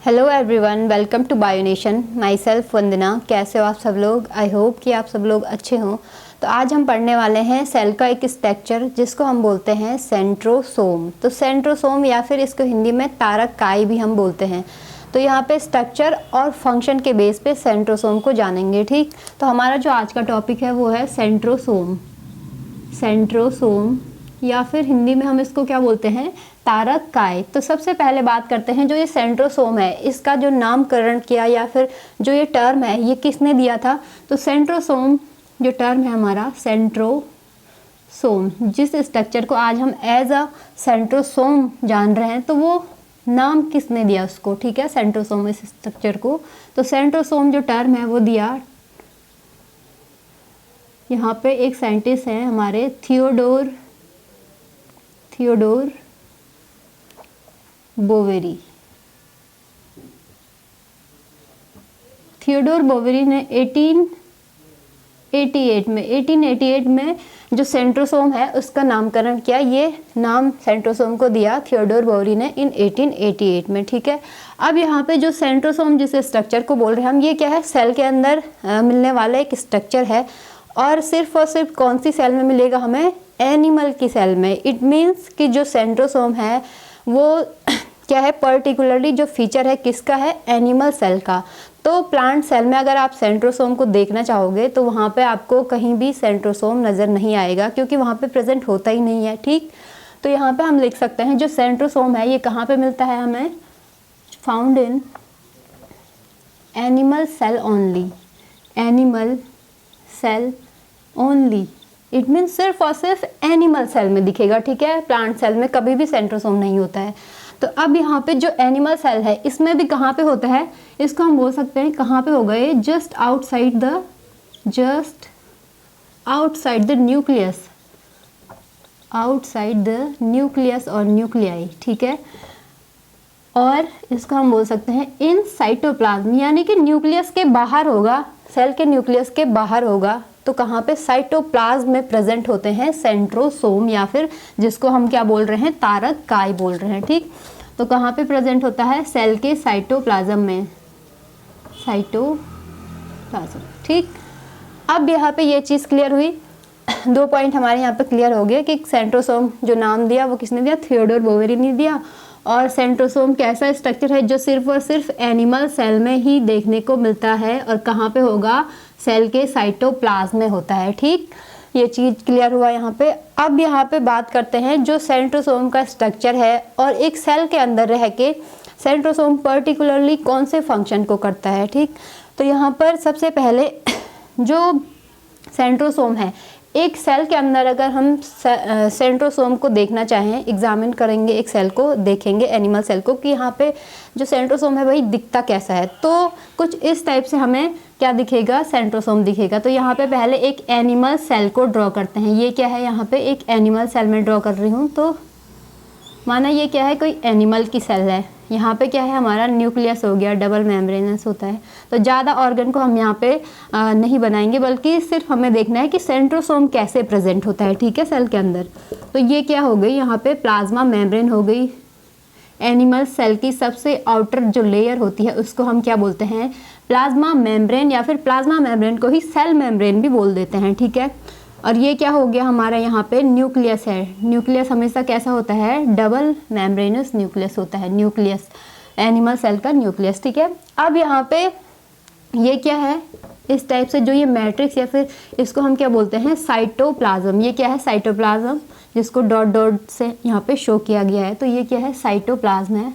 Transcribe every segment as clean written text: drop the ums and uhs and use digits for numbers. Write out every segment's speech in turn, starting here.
Hello everyone, welcome to Bionation. Myself Vandana. कैसे हो आप सब लोग? आई होप कि आप सब लोग अच्छे हों। तो आज हम पढ़ने वाले हैं सेल का एक स्ट्रक्चर जिसको हम बोलते हैं सेंट्रोसोम। तो सेंट्रोसोम या फिर इसको हिंदी में तारक काई भी हम बोलते हैं। तो यहाँ पे स्ट्रक्चर और फंक्शन के बेस पे सेंट्रोसोम को जानेंगे। ठीक, तो हमारा जो आज का टॉपिक है वो है सेंट्रोसोम। सेंट्रोसोम या फिर हिंदी में हम इसको क्या बोलते हैं, तारक काय। तो सबसे पहले बात करते हैं जो ये सेंट्रोसोम है इसका जो नामकरण किया या फिर जो ये टर्म है ये किसने दिया था। तो सेंट्रोसोम जो टर्म है हमारा सेंट्रोसोम, जिस स्ट्रक्चर को आज हम एज अ सेंट्रोसोम जान रहे हैं, तो वो नाम किसने दिया उसको। ठीक है, सेंट्रोसोम इस स्ट्रक्चर को। तो सेंट्रोसोम जो टर्म है वो दिया, यहाँ पे एक साइंटिस्ट हैं हमारे थियोडोर बोवेरी। थियोडोर बोवेरी ने 1888 में जो सेंट्रोसोम है उसका नामकरण किया। ये नाम सेंट्रोसोम को दिया थियोडोर बोवेरी ने इन 1888 में। ठीक है, अब यहाँ पे जो सेंट्रोसोम जिस स्ट्रक्चर को बोल रहे हैं हम, ये क्या है, सेल के अंदर मिलने वाला एक स्ट्रक्चर है। और सिर्फ कौन सी सेल में मिलेगा हमें, एनिमल की सेल में। इट मीन्स कि जो सेंट्रोसोम है वो क्या है, पर्टिकुलरली जो फीचर है किसका है, एनिमल सेल का। तो प्लांट सेल में अगर आप सेंट्रोसोम को देखना चाहोगे तो वहाँ पे आपको कहीं भी सेंट्रोसोम नज़र नहीं आएगा, क्योंकि वहाँ पे प्रेजेंट होता ही नहीं है। ठीक, तो यहाँ पे हम लिख सकते हैं जो सेंट्रोसोम है ये कहाँ पे मिलता है हमें, found in animal cell only. Animal cell only, it mean सिर्फ और सिर्फ एनिमल सेल में दिखेगा। ठीक है, प्लांट सेल में कभी भी सेंट्रोसोम नहीं होता है। तो अब यहाँ पे जो एनिमल सेल है इसमें भी कहाँ पे होता है, इसको हम बोल सकते हैं कहाँ पे होगा ये, just outside the nucleus, outside the nucleus और न्यूक्लियाई। ठीक है, और इसको हम बोल सकते हैं इन साइटोप्लाज्म, यानी कि न्यूक्लियस के बाहर होगा, सेल के न्यूक्लियस के बाहर होगा। तो कहाँ पे, साइटोप्लाज्म में प्रेजेंट होते हैं सेंट्रोसोम, या फिर जिसको हम क्या बोल रहे हैं, तारक काय बोल रहे हैं। ठीक, तो कहाँ पे प्रेजेंट होता है, सेल के साइटोप्लाज्म में, साइटोप्लाज्म। ठीक, अब यहाँ पे ये चीज़ क्लियर हुई। दो पॉइंट हमारे यहाँ पे क्लियर हो गए कि सेंट्रोसोम जो नाम दिया वो किसने दिया, थियोडोर बोवेरी ने दिया। और सेंट्रोसोम कैसा स्ट्रक्चर है जो सिर्फ और सिर्फ एनिमल सेल में ही देखने को मिलता है, और कहाँ पे होगा, सेल के साइटोप्लाज्म में होता है। ठीक, ये चीज़ क्लियर हुआ यहाँ पे। अब यहाँ पे बात करते हैं जो सेंट्रोसोम का स्ट्रक्चर है और एक सेल के अंदर रह के सेंट्रोसोम पर्टिकुलरली कौन से फंक्शन को करता है। ठीक, तो यहाँ पर सबसे पहले जो सेंट्रोसोम है, एक सेल के अंदर अगर हम सेंट्रोसोम को देखना चाहें, एग्जामिन करेंगे एक सेल को, देखेंगे एनिमल सेल को कि यहाँ पे जो सेंट्रोसोम है भाई दिखता कैसा है, तो कुछ इस टाइप से हमें क्या दिखेगा, सेंट्रोसोम दिखेगा। तो यहाँ पे पहले एक एनिमल सेल को ड्रॉ करते हैं। ये क्या है, यहाँ पे एक एनिमल सेल में ड्रॉ कर रही हूँ। तो माना ये क्या है, कोई एनिमल की सेल है। यहाँ पे क्या है, हमारा न्यूक्लियस हो गया, डबल मेम्ब्रेनस होता है। तो ज़्यादा ऑर्गन को हम यहाँ पे नहीं बनाएंगे, बल्कि सिर्फ हमें देखना है कि सेंट्रोसोम कैसे प्रेजेंट होता है। ठीक है, सेल के अंदर। तो ये क्या हो गई, यहाँ पे प्लाज्मा मेम्ब्रेन हो गई। एनिमल सेल की सबसे आउटर जो लेयर होती है उसको हम क्या बोलते हैं, प्लाज्मा मेम्ब्रेन, या फिर प्लाज्मा मेम्ब्रेन को ही सेल मेम्ब्रेन भी बोल देते हैं। ठीक है, और ये क्या हो गया हमारा, यहाँ पे न्यूक्लियस है। न्यूक्लियस हमेशा कैसा होता है, डबल मेम्ब्रेनस न्यूक्लियस होता है, न्यूक्लियस, एनिमल सेल का न्यूक्लियस। ठीक है, अब यहाँ पे ये क्या है, इस टाइप से जो ये मैट्रिक्स या फिर इसको हम क्या बोलते हैं, साइटोप्लाज्म। ये क्या है, साइटोप्लाज्म, जिसको डॉट डॉट से यहाँ पे शो किया गया है। तो ये क्या है, साइटोप्लाज्म है।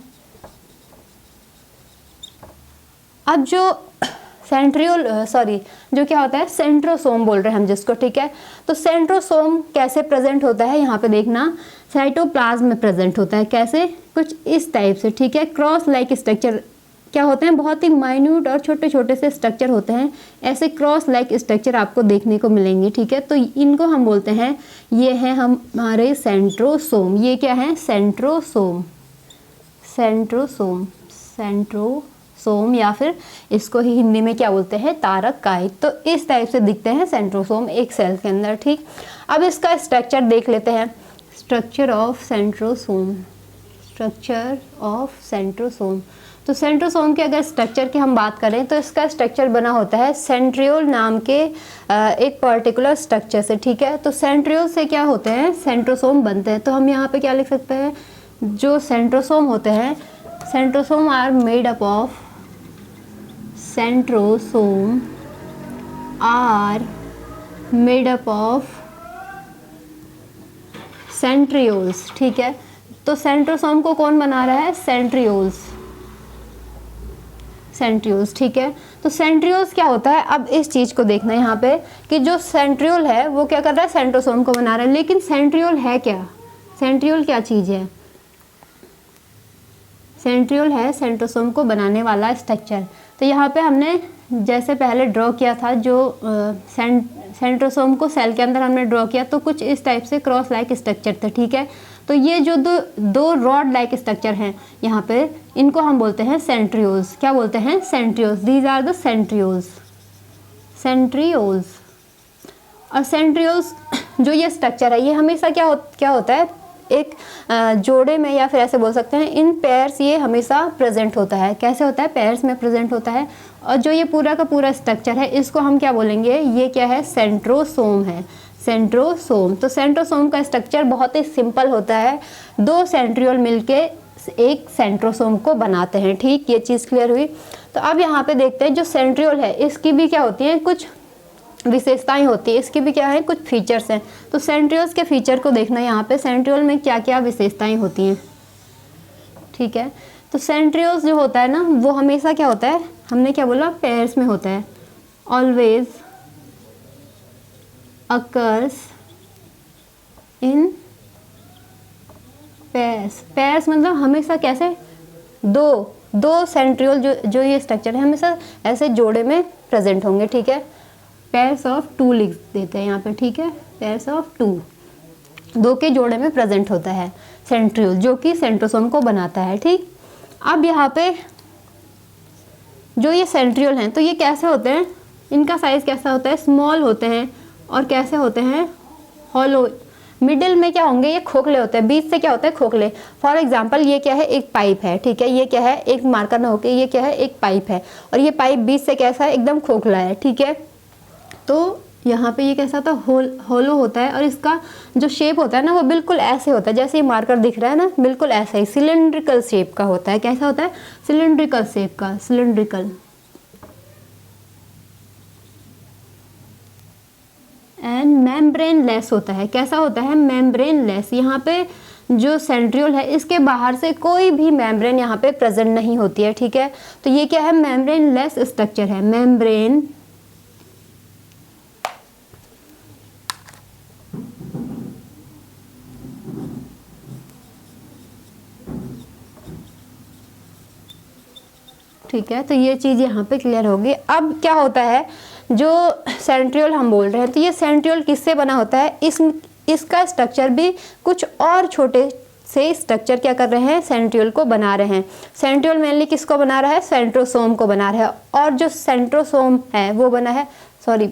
अब जो जो क्या होता है, सेंट्रोसोम बोल रहे हैं हम जिसको। ठीक है, तो सेंट्रोसोम कैसे प्रेजेंट होता है, यहाँ पे देखना, साइटोप्लाज्म में प्रेजेंट होता है। कैसे, कुछ इस टाइप से। ठीक है, क्रॉस लाइक स्ट्रक्चर क्या होते हैं, बहुत ही माइन्यूट और छोटे छोटे से स्ट्रक्चर होते हैं। ऐसे क्रॉस लाइक स्ट्रक्चर आपको देखने को मिलेंगे। ठीक है, तो इनको हम बोलते हैं, ये हैं हमारे सेंट्रोसोम। ये क्या है, सेंट्रोसोम, सेंट्रोसोम, या फिर इसको ही हिंदी में क्या बोलते हैं, तारक काय। तो इस टाइप से दिखते हैं सेंट्रोसोम एक सेल के अंदर। ठीक, अब इसका स्ट्रक्चर देख लेते हैं। Structure of centrosome, structure of centrosome. तो सेंट्रोसोम के अगर स्ट्रक्चर की हम बात करें तो इसका स्ट्रक्चर बना होता है सेंट्रियोल नाम के एक पर्टिकुलर स्ट्रक्चर से, ठीक है। तो सेंट्रियोल से क्या होते हैं, सेंट्रोसोम बनते हैं। तो हम यहाँ पे क्या लिख सकते हैं, जो सेंट्रोसोम होते हैं, centrosome are made up of, centrosome are made up of centrioles, ठीक है। तो सेंट्रोसोम को कौन बना रहा है, सेंट्रियोल्स, सेंट्रियोल्स, ठीक है। तो सेंट्रियोल्स क्या होता है, अब इस चीज को देखना है यहाँ पे कि जो सेंट्रियोल है वो क्या कर रहा है, सेंट्रोसोम को बना रहा है। लेकिन सेंट्रियोल है क्या, सेंट्रियोल क्या चीज है, सेंट्रियोल है सेंट्रोसोम को बनाने वाला स्ट्रक्चर। तो यहाँ पे हमने जैसे पहले ड्रॉ किया था, जो सेंट्रोसोम को सेल के अंदर हमने ड्रॉ किया, तो कुछ इस टाइप से क्रॉस लाइक स्ट्रक्चर था, ठीक है। तो ये जो दो रॉड लाइक स्ट्रक्चर हैं यहाँ पे, इनको हम बोलते हैं सेंट्रियोल्स। क्या बोलते हैं, centrioles. These are the centrioles, centrioles. और सेंट्रियोल्स जो ये स्ट्रक्चर है, ये हमेशा क्या होता है, एक जोड़े में, या फिर ऐसे बोल सकते हैं इन पेयर्स ये हमेशा प्रेजेंट होता है। कैसे होता है, पेयर्स में प्रेजेंट होता है। और जो ये पूरा का पूरा स्ट्रक्चर है, इसको हम क्या बोलेंगे, ये क्या है, सेंट्रोसोम है, सेंट्रोसोम। तो सेंट्रोसोम का स्ट्रक्चर बहुत ही सिंपल होता है, दो सेंट्रियोल मिलके एक सेंट्रोसोम को बनाते हैं, ठीक। ये चीज़ क्लियर हुई। तो अब यहाँ पे देखते हैं जो सेंट्रियोल है इसकी भी क्या होती हैं, कुछ विशेषताएं होती है, इसकी भी क्या है, कुछ फीचर्स हैं। तो सेंट्रियोल्स के फीचर को देखना है यहाँ पे, सेंट्रियोल में क्या क्या विशेषताएं होती हैं, ठीक है। तो सेंट्रियोल्स जो होता है ना, वो हमेशा क्या होता है, हमने क्या बोला, पेयर्स में होता है, always occurs in pairs. Pairs मतलब हमेशा कैसे, दो सेंट्रियोल जो ये स्ट्रक्चर है हमेशा ऐसे जोड़े में प्रेजेंट होंगे, ठीक है। पेयर्स ऑफ टू लिख देते हैं यहाँ पे, ठीक है, पेयर्स ऑफ टू, दो के जोड़े में प्रेजेंट होता है सेंट्रियोल, जो कि सेंट्रोसोम को बनाता है, ठीक। अब यहाँ पे जो ये सेंट्रियोल हैं, तो ये कैसे होते हैं, इनका साइज कैसा होता है, स्मॉल होते हैं। और कैसे होते हैं, हॉलो, मिडिल में क्या होंगे, ये खोखले होते हैं, बीच से क्या होता है, खोखले। फॉर एग्जांपल ये क्या है, एक पाइप है, ठीक है, ये क्या है, एक मार्कर ना होके ये क्या है, एक पाइप है, और ये पाइप बीच से कैसा है, एकदम खोखला है, ठीक है। तो यहाँ पे ये कैसा था, होलो होता है, और इसका जो शेप होता है ना, वो बिल्कुल ऐसे होता है, जैसे ये मार्कर दिख रहा है ना, बिल्कुल ऐसा ही सिलेंड्रिकल शेप का होता है। कैसा होता है, सिलेंड्रिकल शेप का, सिलेंड्रिकल। एंड मेम्ब्रेन लेस होता है। कैसा होता है, मेम्ब्रेन लेस। यहाँ पे जो सेंट्रियोल है, इसके बाहर से कोई भी मेम्ब्रेन यहाँ पे प्रेजेंट नहीं होती है, ठीक है। तो ये क्या है, मेम्ब्रेन लेस स्ट्रक्चर है, मेम्ब्रेन ठीक है। तो ये चीज़ यहाँ पे क्लियर होगी। अब क्या होता है, जो सेंट्रियोल हम बोल रहे हैं, तो ये सेंट्रियोल किससे बना होता है, इसका स्ट्रक्चर भी कुछ और छोटे से स्ट्रक्चर क्या कर रहे हैं, सेंट्रियोल को बना रहे हैं। सेंट्रियोल मेनली किसको बना रहा है, सेंट्रोसोम को बना रहा है। और जो सेंट्रोसोम है वो बना है, सॉरी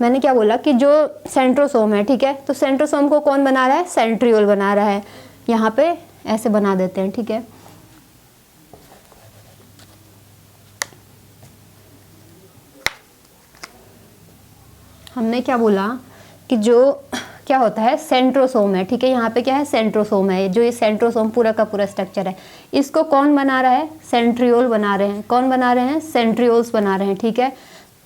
मैंने क्या बोला, कि जो सेंट्रोसोम है, ठीक है, तो सेंट्रोसोम को कौन बना रहा है, सेंट्रियोल बना रहा है। यहाँ पे ऐसे बना देते हैं, ठीक है। हमने क्या बोला कि जो क्या होता है, सेंट्रोसोम है, ठीक है। यहाँ पे क्या है, सेंट्रोसोम है, जो ये सेंट्रोसोम पूरा का पूरा स्ट्रक्चर है, इसको कौन बना रहा है, सेंट्रियोल बना रहे हैं। कौन बना रहे हैं, सेंट्रियोल्स बना रहे हैं, ठीक है।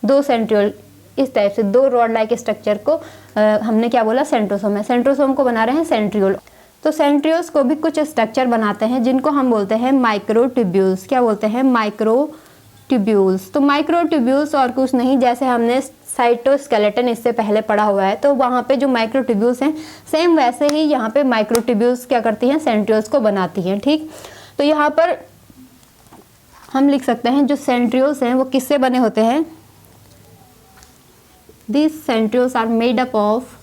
दो सेंट्रियोल इस टाइप से, दो रॉड लाइक स्ट्रक्चर को हमने क्या बोला, सेंट्रोसोम है, सेंट्रोसोम को बना रहे हैं सेंट्रियोल। तो सेंट्रियोल्स को भी कुछ स्ट्रक्चर बनाते हैं जिनको हम बोलते हैं माइक्रोट्यूब्यूल्स। क्या बोलते हैं, माइक्रोट्यूब्यूल्स। तो माइक्रोट्यूब्यूल्स और कुछ नहीं, जैसे हमने साइटोस्केलेटन इससे पहले पढ़ा हुआ है, तो वहाँ पे जो माइक्रोट्यूब्यूल्स हैं, सेम वैसे ही यहाँ पे माइक्रोट्यूब्यूल्स क्या करती हैं, सेंट्रियोल्स को बनाती हैं, ठीक। तो यहाँ पर हम लिख सकते हैं जो सेंट्रियोल्स हैं वो किससे बने होते हैं, this centrioles are made up of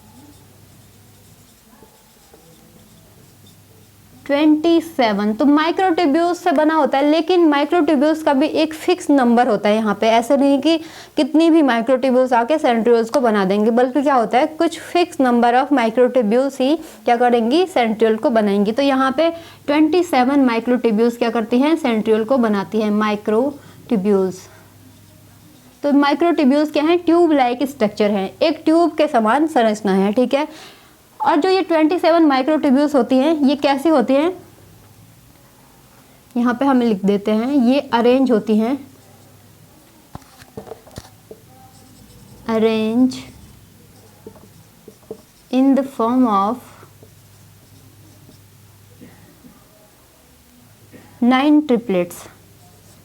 27। तो माइक्रोट्यूब्यूल्स से बना होता है, लेकिन माइक्रोट्यूब्यूल्स का भी एक फिक्स नंबर होता है यहाँ पे। ऐसे नहीं कि कितनी भी माइक्रोट्यूब्यूल्स आके सेंट्रियोल्स को बना देंगे, बल्कि क्या होता है कुछ फिक्स नंबर ऑफ माइक्रोट्यूब्यूल्स ही क्या करेंगी, सेंट्रियोल को बनाएंगी। तो यहाँ पे 27 माइक्रोट्यूब्यूल्स क्या करती हैं, सेंट्रियोल को बनाती हैं, माइक्रोट्यूब्यूल्स। तो माइक्रोट्यूब्यूल्स क्या है, ट्यूब लाइक स्ट्रक्चर है, एक ट्यूब के समान संरचना है, ठीक है। और जो ये 27 माइक्रोट्यूब्यूल्स होती हैं, ये कैसी होती हैं, यहाँ पे हम लिख देते हैं, ये अरेंज होती हैं, arrange in the form of 9 triplets,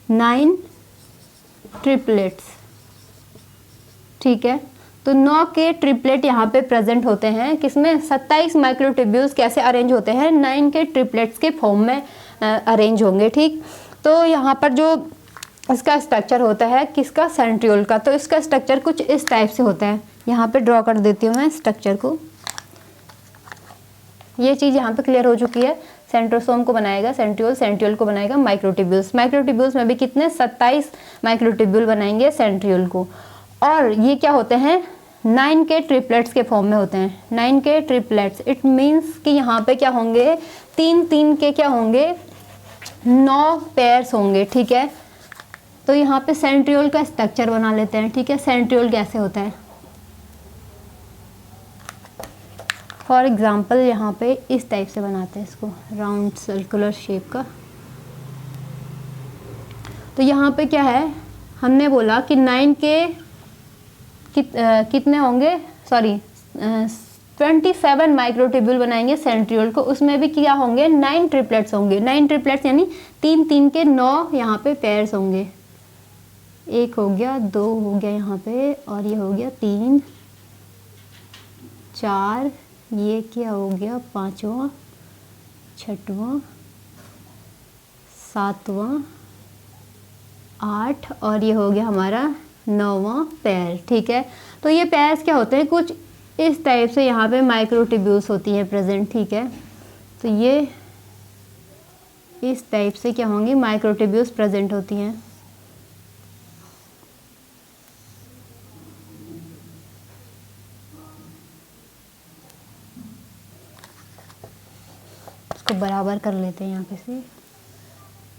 9 triplets, ठीक है। तो 9 के ट्रिपलेट यहाँ पे प्रेजेंट होते हैं, किसमें, 27 माइक्रोट्यूब्यूल्स कैसे अरेंज होते हैं, 9 के ट्रिपलेट्स के फॉर्म में अरेंज होंगे, ठीक। तो यहाँ पर जो इसका स्ट्रक्चर होता है किसका, सेंट्रियोल का, तो इसका स्ट्रक्चर कुछ इस टाइप से होता है। यहाँ पे ड्रॉ कर देती हूँ मैं स्ट्रक्चर को, ये चीज़ यहाँ पे क्लियर हो चुकी है। सेंट्रोसोम को बनाएगा सेंट्रियोल, सेंट्रियोल को बनाएगा माइक्रोट्यूब्यूल्स, माइक्रोट्यूब्यूल्स में भी कितने, 27 माइक्रोट्यूब्यूल बनाएंगे सेंट्रियोल को। और ये क्या होते हैं, 9 के ट्रिपलेट्स के फॉर्म में होते हैं, 9 के ट्रिपलेट्स। इट मीन्स कि यहाँ पे क्या होंगे, 3 के क्या होंगे, 9 पेयर्स होंगे, ठीक है। तो यहाँ पे सेंट्रियोल का स्ट्रक्चर बना लेते हैं, ठीक है। सेंट्रियोल कैसे होता है, फॉर एग्जाम्पल यहाँ पे इस टाइप से बनाते हैं इसको, राउंड सर्कुलर शेप का। तो यहाँ पे क्या है, हमने बोला कि 9 के कितने होंगे, सॉरी 27 माइक्रोट्यूब्यूल बनाएंगे सेंट्रियोल को, उसमें भी क्या होंगे, 9 ट्रिपलेट्स होंगे। 9 ट्रिपलेट्स यानी 3 के 9 यहाँ पे पेयर्स होंगे, 1 हो गया, 2 हो गया यहाँ पे, और ये हो गया 3, 4, ये क्या हो गया, 5वां, 6वां, 7वां, 8, और ये हो गया हमारा 9वां पेयर, ठीक है। तो ये पेयर्स क्या होते हैं, कुछ इस टाइप से यहाँ पे माइक्रोट्यूब्यूल्स होती हैं प्रेजेंट, ठीक है। तो ये इस टाइप से क्या होंगी, माइक्रोट्यूब्यूल्स प्रेजेंट होती हैं। इसको बराबर कर लेते हैं यहाँ पे से,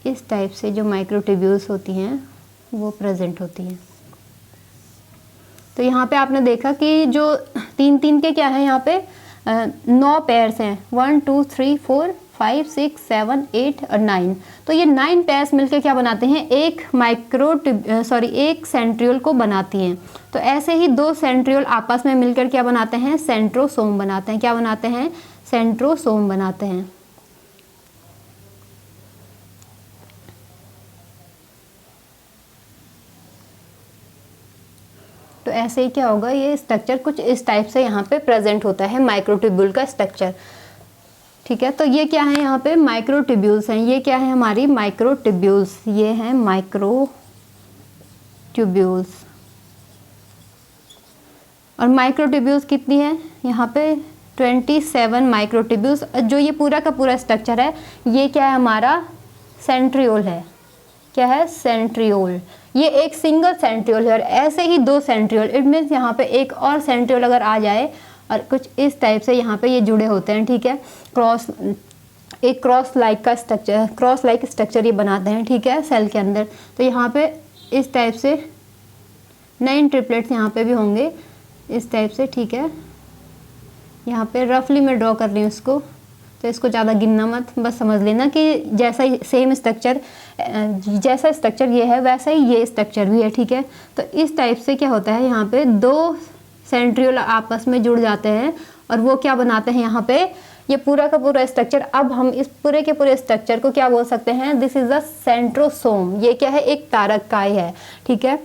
इस टाइप से जो माइक्रोट्यूब्यूल्स होती हैं वो प्रेजेंट होती हैं। तो यहाँ पे आपने देखा कि जो 3 के क्या है, यहाँ पे 9 पेयर्स हैं, 1 2 3 4 5 6 7 8 और 9। तो ये 9 पेयर्स मिलकर क्या बनाते हैं, एक सेंट्रियोल को बनाती हैं। तो ऐसे ही 2 सेंट्रियोल आपस में मिलकर क्या बनाते हैं, सेंट्रोसोम बनाते हैं। क्या बनाते हैं, सेंट्रोसोम बनाते हैं। तो ऐसे ही क्या होगा, ये स्ट्रक्चर कुछ इस टाइप से यहाँ पे प्रेजेंट होता है, माइक्रोट्यूब्यूल का स्ट्रक्चर, ठीक है। तो ये क्या है, यहाँ पे माइक्रोट्यूब्यूल्स हैं, ये क्या है हमारी माइक्रोट्यूब्यूल्स, ये हैं माइक्रोट्यूब्यूल्स। और माइक्रोट्यूब्यूल्स कितनी है, यहाँ पे 27 माइक्रोट्यूब्यूल्स। जो ये पूरा का पूरा स्ट्रक्चर है, ये क्या है हमारा, सेंट्रियोल है। क्या है, सेंट्रियोल। ये एक सिंगल सेंट्रियोल है, और ऐसे ही 2 सेंट्रियोल, इट मीन्स यहाँ पे एक और सेंट्रियोल अगर आ जाए और कुछ इस टाइप से यहाँ पे ये जुड़े होते हैं, ठीक है। क्रॉस लाइक स्ट्रक्चर ये बनाते हैं, ठीक है, सेल के अंदर। तो यहाँ पे इस टाइप से 9 ट्रिपलेट्स यहाँ पे भी होंगे इस टाइप से, ठीक है। यहाँ पे रफली मैं ड्रॉ कर रही हूँ इसको, तो इसको ज़्यादा गिनना मत, बस समझ लेना कि जैसा सेम स्ट्रक्चर, जैसा स्ट्रक्चर ये है वैसा ही ये स्ट्रक्चर भी है, ठीक है। तो इस टाइप से क्या होता है, यहाँ पे 2 सेंट्रियोल आपस में जुड़ जाते हैं और वो क्या बनाते हैं, यहाँ पे ये पूरा का पूरा स्ट्रक्चर। अब हम इस पूरे के पूरे स्ट्रक्चर को क्या बोल सकते हैं, दिस इज अ सेंट्रोसोम। ये क्या है, एक तारक काय है, ठीक है।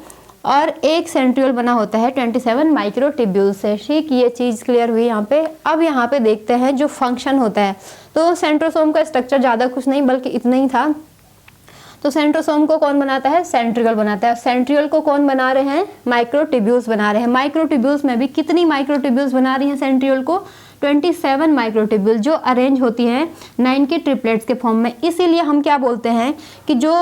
और एक सेंट्रियोल बना होता है 27 माइक्रोट्यूब्यूल से, ठीक। ये चीज़ क्लियर हुई यहाँ पे। अब यहाँ पे देखते हैं जो फंक्शन होता है। तो सेंट्रोसोम का स्ट्रक्चर ज़्यादा कुछ नहीं बल्कि इतना ही था। तो सेंट्रोसोम को कौन बनाता है, सेंट्रियोल बनाता है। सेंट्रियोल को कौन बना रहे हैं, माइक्रोट्यूब्यूल्स बना रहे हैं। माइक्रोट्यूब्यूल्स में भी कितनी माइक्रोट्यूब्यूल्स बना रही हैं सेंट्रियोल को, 27 माइक्रोट्यूब्यूल जो अरेंज होती हैं 9 के ट्रिपलेट्स के फॉर्म में। इसीलिए हम क्या बोलते हैं कि जो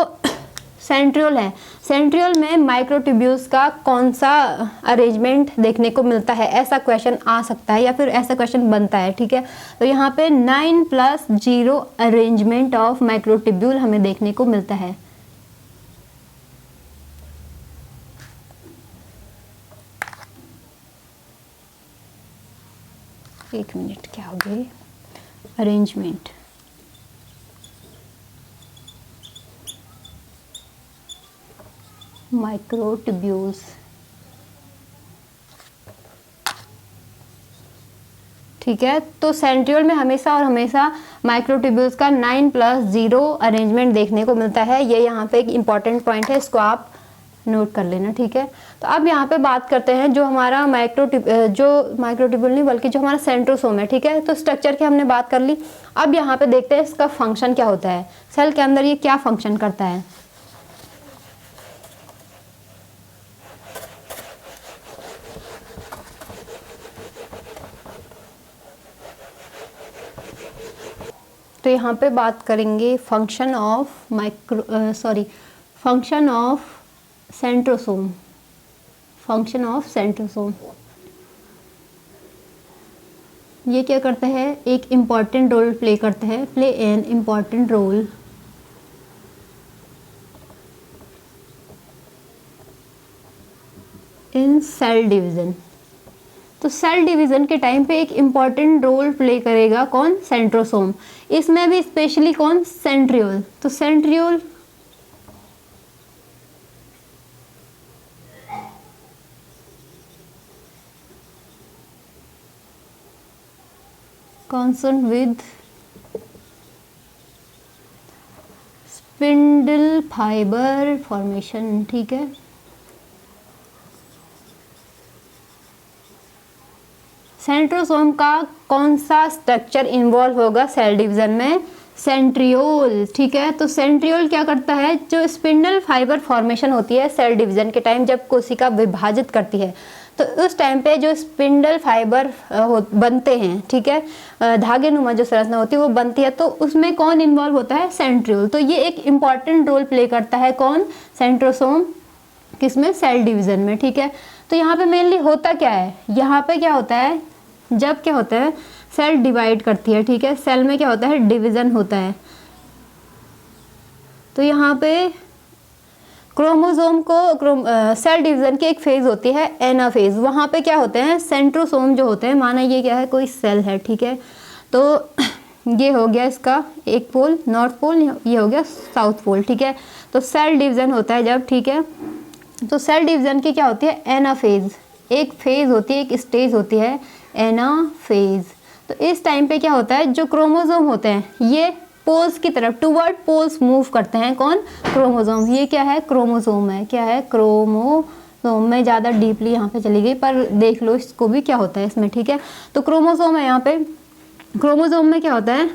सेंट्रियोल है, सेंट्रियोल में माइक्रोट्यूब्यूल्स का कौन सा अरेंजमेंट देखने को मिलता है, ऐसा क्वेश्चन आ सकता है या फिर ऐसा क्वेश्चन बनता है। ठीक है, तो यहाँ पे 9+0 अरेंजमेंट ऑफ माइक्रोट्यूब्यूल हमें देखने को मिलता है। एक मिनट, क्या हो गई अरेंजमेंट। माइक्रोट्यूब्यूल्स, ठीक है, तो सेंट्रियोल में हमेशा और हमेशा माइक्रोट्यूब्यूल्स का 9+0 अरेंजमेंट देखने को मिलता है। ये यहाँ पे एक इम्पॉर्टेंट पॉइंट है, इसको आप नोट कर लेना। ठीक है, तो अब यहाँ पे बात करते हैं जो हमारा माइक्रोट्यूब्यूल नहीं बल्कि जो हमारा सेंट्रोसोम है। ठीक है, तो स्ट्रक्चर की हमने बात कर ली। अब यहाँ पे देखते हैं इसका फंक्शन क्या होता है, सेल के अंदर ये क्या फंक्शन करता है। तो यहाँ पे बात करेंगे function of centrosome. Function of centrosome ये क्या करता है, एक इम्पॉर्टेंट रोल प्ले करता है, play an important role in cell division. तो सेल डिवीजन के टाइम पे एक इम्पॉर्टेंट रोल प्ले करेगा कौन, सेंट्रोसोम। इसमें भी स्पेशली कौन, सेंट्रियोल। तो centriole concerned with spindle fibre formation. ठीक है, सेंट्रोसोम का कौन सा स्ट्रक्चर इन्वॉल्व होगा सेल डिवीजन में, सेंट्रियोल। ठीक है, तो सेंट्रियोल क्या करता है, जो स्पिंडल फाइबर फॉर्मेशन होती है सेल डिवीजन के टाइम जब कोशिका विभाजित करती है, तो उस टाइम पे जो स्पिंडल फाइबर बनते हैं, ठीक है, धागे नुमा जो संरचना होती है वो बनती है, तो उसमें कौन इन्वॉल्व होता है, सेंट्रियोल। तो ये एक इम्पॉर्टेंट रोल प्ले करता है कौन, सेंट्रोसोम, किसमें, सेल डिवीजन में। ठीक है, तो यहाँ पे मेनली होता क्या है, यहाँ पे क्या होता है, जब क्या होता है सेल डिवाइड करती है, ठीक है, सेल में क्या होता है, डिवीजन होता है। तो यहाँ पे क्रोमोसोम को सेल डिवीजन की एक फेज होती है एनाफेज, वहाँ पे क्या होते हैं, सेंट्रोसोम जो होते हैं, माना ये क्या है, कोई सेल है। ठीक है, तो ये हो गया इसका एक पोल नॉर्थ पोल, ये हो गया साउथ पोल। ठीक है, तो सेल डिवीजन होता है जब, ठीक है, तो सेल डिवीजन की क्या होती है, एनाफेज, एक फेज होती है, एक स्टेज होती है एनाफेज। तो इस टाइम पे क्या होता है, जो क्रोमोसोम होते हैं ये पोल्स की तरफ, टुवर्ड पोल्स मूव करते हैं, कौन, क्रोमोसोम। ये क्या है, क्रोमोसोम है, क्या है, क्रोमोसोम। में ज़्यादा डीपली यहाँ पे चली गई, पर देख लो इसको भी क्या होता है इसमें। ठीक है, तो क्रोमोसोम है यहाँ पे, क्रोमोसोम में क्या होता है,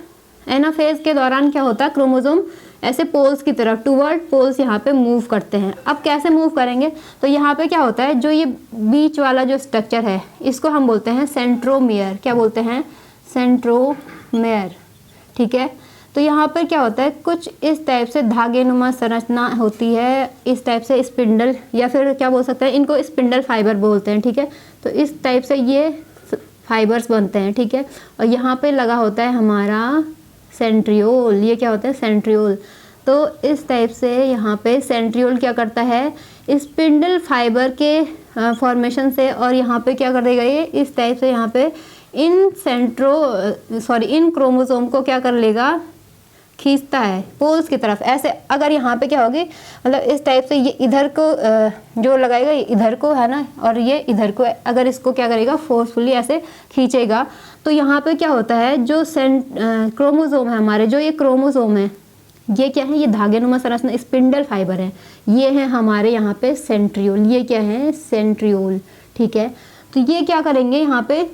एनाफेज के दौरान क्या होता है, क्रोमोसोम ऐसे पोल्स की तरफ, टुवर्ड पोल्स यहाँ पे मूव करते हैं। अब कैसे मूव करेंगे, तो यहाँ पे क्या होता है, जो ये बीच वाला जो स्ट्रक्चर है इसको हम बोलते हैं सेंट्रोमियर। क्या बोलते हैं, सेंट्रोमियर। ठीक है, तो यहाँ पर क्या होता है, कुछ इस टाइप से धागेनुमा संरचना होती है, इस टाइप से स्पिंडल, या फिर क्या बोल सकते हैं, इनको स्पिंडल फाइबर बोलते हैं। ठीक है, तो इस टाइप से ये फाइबर्स बनते हैं। ठीक है, और यहाँ पे लगा होता है हमारा सेंट्रियोल, ये क्या होता है, सेंट्रियोल। तो इस टाइप से यहाँ पे सेंट्रियोल क्या करता है, स्पिंडल फाइबर के फॉर्मेशन से, और यहाँ पे क्या कर देगा, ये इस टाइप से यहाँ पे इन क्रोमोसोम को क्या कर लेगा, खींचता है पोल्स की तरफ। ऐसे अगर यहाँ पे क्या होगी, मतलब इस टाइप से ये इधर को जो लगाएगा, ये इधर को है ना, और ये इधर को, अगर इसको क्या करेगा, फोर्सफुली ऐसे खींचेगा, तो यहाँ पे क्या होता है, जो क्रोमोसोम है हमारे, जो ये क्रोमोसोम है, ये क्या है, ये धागेनुमा संरचना, स्पिंडल फाइबर है, ये है हमारे यहाँ पे सेंट्रियोल। ये क्या है, सेंट्रियोल। ठीक है, तो ये क्या करेंगे, यहाँ पे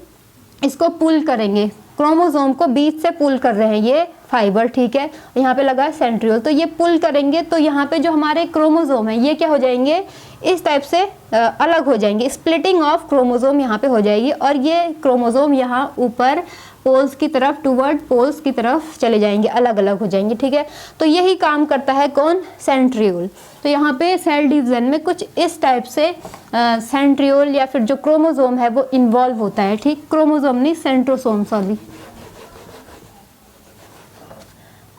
इसको पुल करेंगे, क्रोमोसोम को बीच से पुल कर रहे हैं ये फाइबर, ठीक है। यहाँ पे लगा है सेंट्रियोल, तो ये पुल करेंगे तो यहाँ पे जो हमारे क्रोमोसोम है ये क्या हो जाएंगे, इस टाइप से अलग हो जाएंगे, स्प्लिटिंग ऑफ क्रोमोसोम यहाँ पे हो जाएगी, और ये क्रोमोसोम यहाँ ऊपर पोल्स की तरफ, टूवर्ड पोल्स की तरफ चले जाएंगे, अलग अलग हो जाएंगे, ठीक है। तो यही काम करता है कौन, सेंट्रियोल। तो यहाँ पे सेल डिवीजन में कुछ इस टाइप से सेंट्रियोल या फिर जो क्रोमोसोम है वो इन्वॉल्व होता है, ठीक। क्रोमोसोम नहीं, सेंट्रोसोम, सॉरी।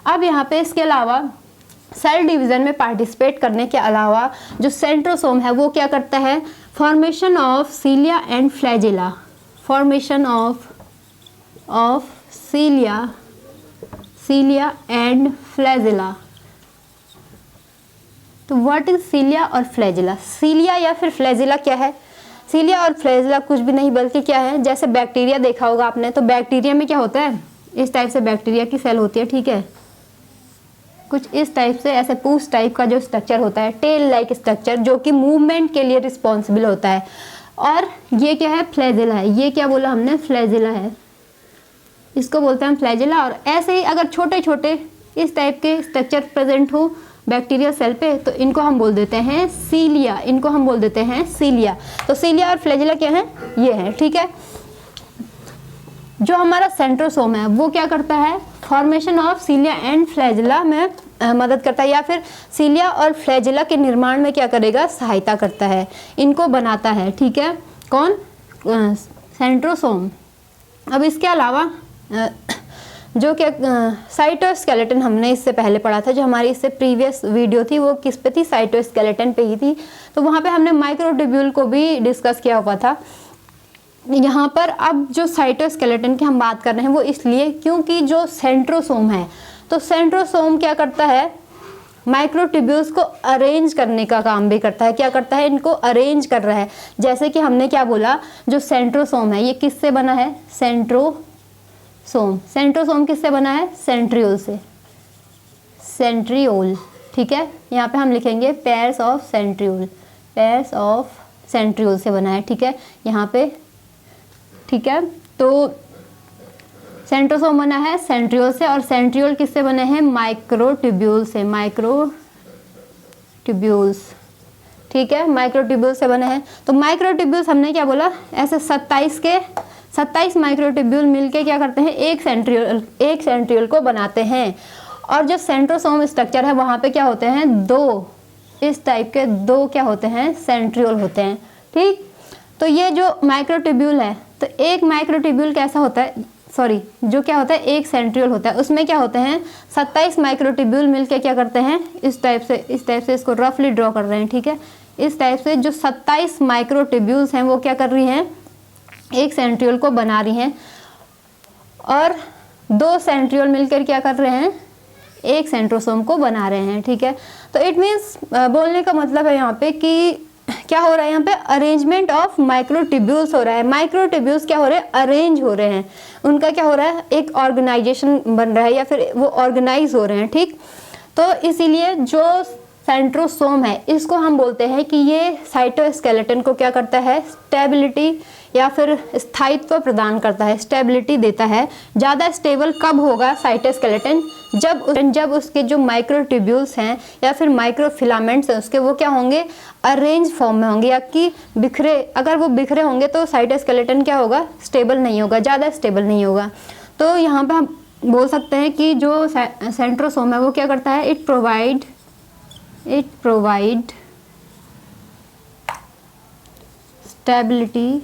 अब यहाँ पे इसके अलावा सेल डिवीजन में पार्टिसिपेट करने के अलावा जो सेंट्रोसोम है वो क्या करता है, formation of cilia and flagella, formation of cilia and flagella. तो व्हाट इज सीलिया और फ्लैजिला? सीलिया या फिर फ्लैजिला क्या है? सीलिया और फ्लैजिला कुछ भी नहीं बल्कि क्या है, जैसे बैक्टीरिया देखा होगा आपने, तो बैक्टीरिया में क्या होता है, इस टाइप से बैक्टीरिया की सेल होती है, ठीक है। कुछ इस टाइप से ऐसे पूछ टाइप का जो स्ट्रक्चर होता है, टेल लाइक स्ट्रक्चर, जो कि मूवमेंट के लिए रिस्पॉन्सिबल होता है। और ये क्या है, फ्लैजिला है। ये क्या बोला हमने, फ्लैजिला है, इसको बोलते हैं फ्लैजिला। और ऐसे ही अगर छोटे छोटे इस टाइप के स्ट्रक्चर प्रेजेंट हो बैक्टीरिया सेल पे, तो इनको हम बोल देते हैं सीलिया, इनको हम बोल देते हैं सीलिया। तो सीलिया और फ्लैजिला क्या है, ये है, ठीक है। जो हमारा सेंट्रोसोम है वो क्या करता है, formation of cilia and flagella में मदद करता है, या फिर सीलिया और फ्लैजिला के निर्माण में क्या करेगा, सहायता करता है, इनको बनाता है, ठीक है। कौन, सेंट्रोसोम। अब इसके अलावा जो क्या साइटोस्केलेटन हमने इससे पहले पढ़ा था, जो हमारी इससे प्रीवियस वीडियो थी वो किस पे थी, साइटोस्केलेटन पे ही थी। तो वहाँ पे हमने माइक्रोट्यूब्यूल को भी डिस्कस किया हुआ था। यहाँ पर अब जो साइटोस्केलेटन की हम बात कर रहे हैं वो इसलिए क्योंकि जो सेंट्रोसोम है, तो सेंट्रोसोम क्या करता है, माइक्रोट्यूब्यूल्स को अरेंज करने का काम भी करता है। क्या करता है, इनको अरेंज कर रहा है। जैसे कि हमने क्या बोला, जो सेंट्रोसोम है ये किससे बना है, सेंट्रोसोम। सेंट्रोसोम किससे बना है, सेंट्रियोल से, सेंट्रियोल, ठीक है। यहाँ पे हम लिखेंगे pairs of centriole, pairs of centriole से बना है, ठीक है, यहाँ पे, ठीक है। तो सेंट्रोसोम बना है सेंट्रियोल से, और सेंट्रियोल किससे बने हैं, माइक्रोट्यूब्यूल से, माइक्रोट्यूब्यूल्स, ठीक है, माइक्रोट्यूब्यूल से बने हैं। तो माइक्रोट्यूब्यूल्स हमने क्या बोला, ऐसे 27 माइक्रोट्यूब्यूल मिलके क्या करते हैं, एक सेंट्रियोल को बनाते हैं। और जो सेंट्रोसोम स्ट्रक्चर है वहाँ पे क्या होते हैं, दो इस टाइप के दो क्या होते हैं, सेंट्रियोल होते हैं, ठीक। तो ये जो माइक्रोट्यूब्यूल है, तो एक माइक्रोट्यूब्यूल कैसा होता है, सॉरी, जो क्या होता है, एक सेंट्रियोल होता है, उसमें क्या होते हैं 27 माइक्रोट्यूब्यूल मिलके क्या करते हैं, इस टाइप से इसको रफली ड्रॉ कर रहे हैं, ठीक है। इस टाइप से जो 27 माइक्रोट्यूब्यूल्स हैं वो क्या कर रही हैं, एक सेंट्रियोल को बना रही हैं, और दो सेंट्रियोल मिलकर क्या कर रहे हैं, एक सेंट्रोसोम को बना रहे हैं, ठीक है। तो इट मीन्स बोलने का मतलब है यहाँ पे कि क्या हो रहा है, यहाँ पे अरेंजमेंट ऑफ माइक्रोट्यूब्यूल्स हो रहा है। माइक्रोट्यूब्यूल्स क्या हो रहे हैं, अरेंज हो रहे हैं, उनका क्या हो रहा है, एक ऑर्गेनाइजेशन बन रहा है, या फिर वो ऑर्गेनाइज हो रहे हैं, ठीक। तो इसीलिए जो सेंट्रोसोम है इसको हम बोलते हैं कि ये साइटोस्केलेटन को क्या करता है, स्टेबिलिटी या फिर स्थायित्व प्रदान करता है, स्टेबिलिटी देता है। ज़्यादा स्टेबल कब होगा साइटोस्केलेटन, जब उसके जो माइक्रोट्यूब्यूल्स हैं या फिर माइक्रोफिलामेंट्स हैं उसके, वो क्या होंगे, अरेंज फॉर्म में होंगे, या कि बिखरे, अगर वो बिखरे होंगे तो साइटोस्केलेटन क्या होगा, स्टेबल नहीं होगा, ज़्यादा स्टेबल नहीं होगा। तो यहाँ पे हम बोल सकते हैं कि जो सेंट्रोसोम है वो क्या करता है, it provide stability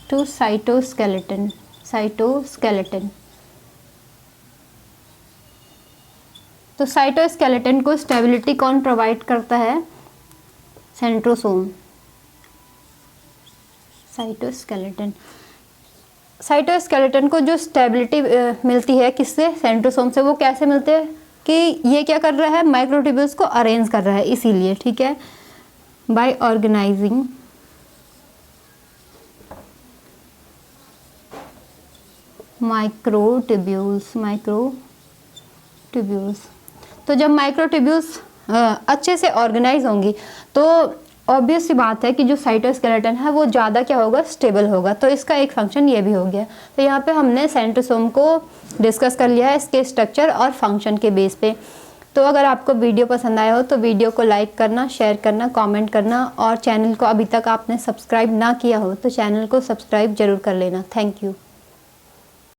to cytoskeleton. तो साइटोस्केलेटन को स्टेबिलिटी कौन प्रोवाइड करता है, सेंट्रोसोम। साइटोस्केलेटन को जो स्टेबिलिटी मिलती है किससे, सेंट्रोसोम से। वो कैसे मिलते हैं कि ये क्या कर रहा है, माइक्रोट्यूब्यूल्स को अरेंज कर रहा है, इसीलिए, ठीक है, बाय ऑर्गेनाइजिंग माइक्रोट्यूब्यूल्स। तो जब माइक्रोट्यूब्यूल्स अच्छे से ऑर्गेनाइज होंगी, तो ऑब्वियस सी बात है कि जो साइटोस्केलेटन है वो ज़्यादा क्या होगा, स्टेबल होगा। तो इसका एक फंक्शन ये भी हो गया। तो यहाँ पे हमने सेंट्रोसोम को डिस्कस कर लिया है इसके स्ट्रक्चर और फंक्शन के बेस पे। तो अगर आपको वीडियो पसंद आया हो तो वीडियो को लाइक करना, शेयर करना, कमेंट करना, और चैनल को अभी तक आपने सब्सक्राइब ना किया हो तो चैनल को सब्सक्राइब जरूर कर लेना। Thank you.